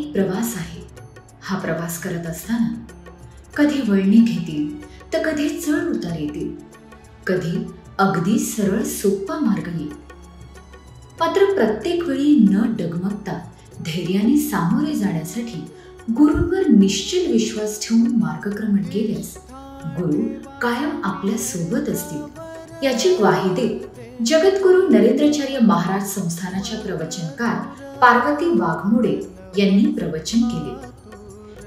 एक प्रवास आहे. हा प्रवास करत असताना कधी वळणे घेतील तर कधी चढ उतार येतील, कधी अगदी सरळ सोपा मार्ग येईल. मात्र प्रत्येक वेळी न डगमगता धैर्याने सामोरे जाण्यासाठी गुरूंवर निश्चल विश्वास ठेवून मार्गक्रमण केल्यास गुरु कायम आपल्या सोबत असतील याची ग्वाही देत जगद्गुरु नरेंद्राचार्य महाराज संस्थानाच्या प्रवचनकार पार्वती वाघमोडे यांनी प्रवचन केले.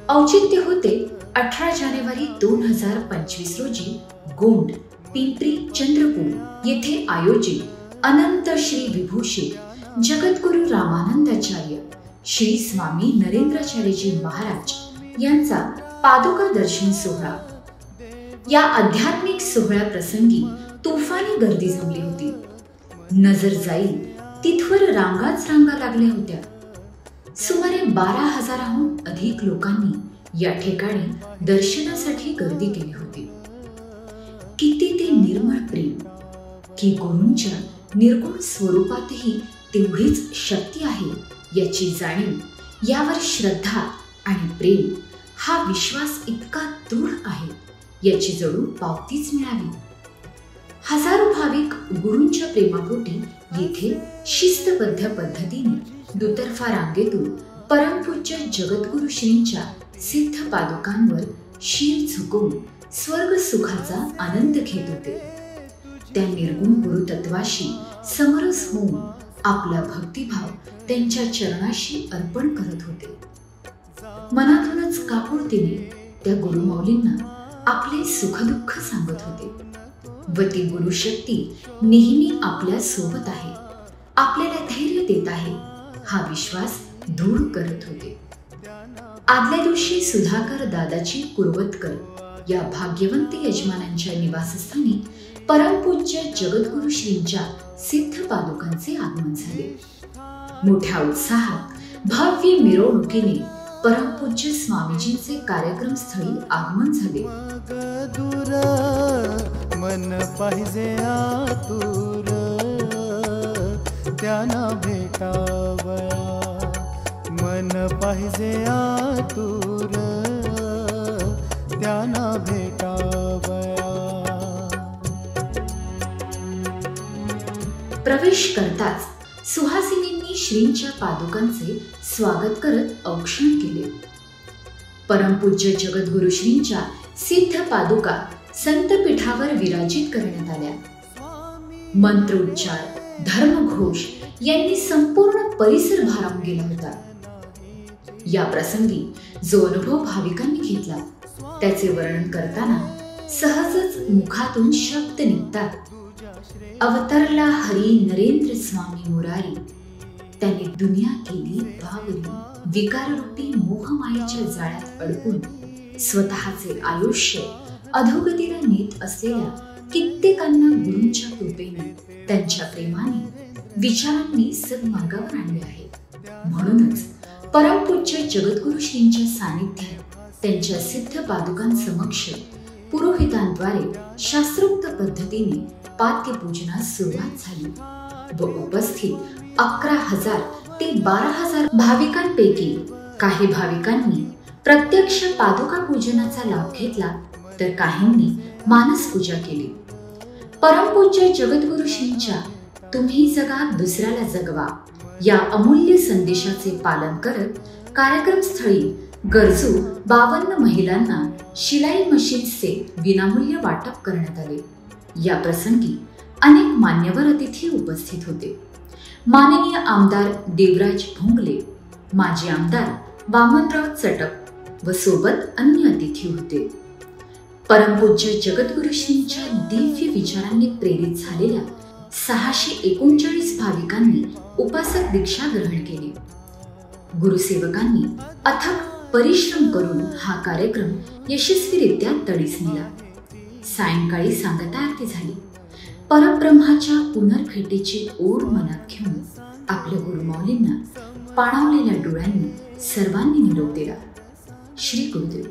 औचित्य होते 18 जानेवारी 2025 रोजी गोंड, पिंपरी चंद्रपूर येथे आयोजित अनंत श्री विभूषित जगद्गुरु रामानंदाचार्य श्री स्वामी नरेंद्राचार्यजी महाराज यांचा पादुका दर्शन सोहळा. या आध्यात्मिक सोहळ्याप्रसंगी तुफानी गर्दी जमली होती. नजर जाईल तिथवर रांगाच रांगा लागल्या होत्या. सुमारे 12,000हून अधिक लोकांनी या ठिकाणी दर्शनासाठी गर्दी केली होती. किती ते निर्मळ प्रेम, की गुरूंच्या निर्गुण स्वरूपातही तेवढीच शक्ती आहे याची जाणीव, यावर श्रद्धा आणि प्रेम हा विश्वास इतका दृढ आहे याची जणू पावतीच मिळाली. हजारो भाविक गुरूंच्या प्रेमापोटी येथे शिस्तबद्ध पद्धतीने दुतर्फा रांगेतून परमपूज्य जगद्गुरु श्रींच्या सिद्ध पादुकांवर शीर झुकवून स्वर्ग सुखाचा आनंद घेत होते. त्या निर्गुण गुरुतत्वाशी समरस होऊन आपला भक्तिभाव त्यांच्या चरणाशी अर्पण करत होते. मनातूनच कापुरतीने त्या गुरुमाऊलींना आपले सुखदुःख सांगत होते व ती गुरुशक्ती नेहमी आपल्या सोबत आहे, आपल्याला धैर्य देत आहे हा विश्वास दृढ करत होते. आदल्या दिवशी सुधाकर दादाजी कुरवतकर या भाग्यवंत यजमानांच्या निवासस्थानी परमपूज्य जगद्गुरु श्रींच्या सिद्ध पादुकांचे आगमन झाले. मोठ्या उत्साहात भव्य मिरवणुकीने परमपूज्य स्वामीजींचे कार्यक्रम स्थळी आगमन झाले. मन पाहिजे आतुर त्यांना भेटावया, मन पाहिजे आतुर त्यांना भेटावया. प्रवेश करताच सुहासिनींनी श्रींच्या पादुकांचे स्वागत करत औक्षण केले. परमपूज्य जगद्गुरु श्रींच्या सिद्ध पादुका संतपीठावर विराजित करण्यात आल्या. मंत्रोच्चार, धर्मघोष यांनी संपूर्ण परिसर भारावून गेला होता. या प्रसंगी जो अनुभव भाविकांनी घेतला त्याचे वर्णन करताना सहजच मुखातून शब्द निघतात. अवतरला हरी नरेंद्र स्वामी मुरारी, त्याने दुनिया केली बावरी. विकाररूपी मोहमायेच्या जाळ्यात अडकून स्वतःचे आयुष्य अधोगतीला नेत असलेल्या कित्येकांना गुरूंच्या कृपेने, त्यांच्या प्रेमाने, विचारांनी सन्मार्गावर आणले आहे. म्हणूनच परमपूज्य जगद्गुरु श्रींच्या सानिध्यात त्यांच्या सिद्ध पादुकांसमक्ष पुरोहितांद्वारे शास्त्रोक्त पद्धतीने पाद्यपूजनास सुरुवात झाली व उपस्थित 11,000 ते 12,000 भाविकांपैकी काही भाविकांनी प्रत्यक्ष पादुका पूजनाचा लाभ घेतला तर काहींनी मानस पूजा केली. परमपूज्य जगद्गुरु श्रींच्या तुम्ही जगा दुसऱ्याला जगवा या अमूल्य संदेशाचे पालन करत कार्यक्रमस्थळी गरजू 52 महिलांना शिलाई मशीन्सचे विनामूल्य वाटप करण्यात आले. या प्रसंगी अनेक मान्यवर अतिथी उपस्थित होते. माननीय आमदार देवराज भोंगले, माजी आमदार वामनराव चटप व सोबत अन्य अतिथी होते. परमपूज्य जगद्गुरु श्रींच्या दिव्य विचारांनी प्रेरित झालेल्या 639 भाविकांनी उपासक दीक्षा ग्रहण केली. गुरुसेवकांनी अथक परिश्रम करून हा कार्यक्रम यशस्वीरित्या तडीस नेला. सायंकाळी सांगता आरती झाली. परब्रह्माच्या पुनर्भेटीची ओढ मनात घेऊन आपल्या गुरुमाऊलींना पाणावलेल्या डोळ्यांनी सर्वांनी निरोप दिला. श्री गुरुदेव.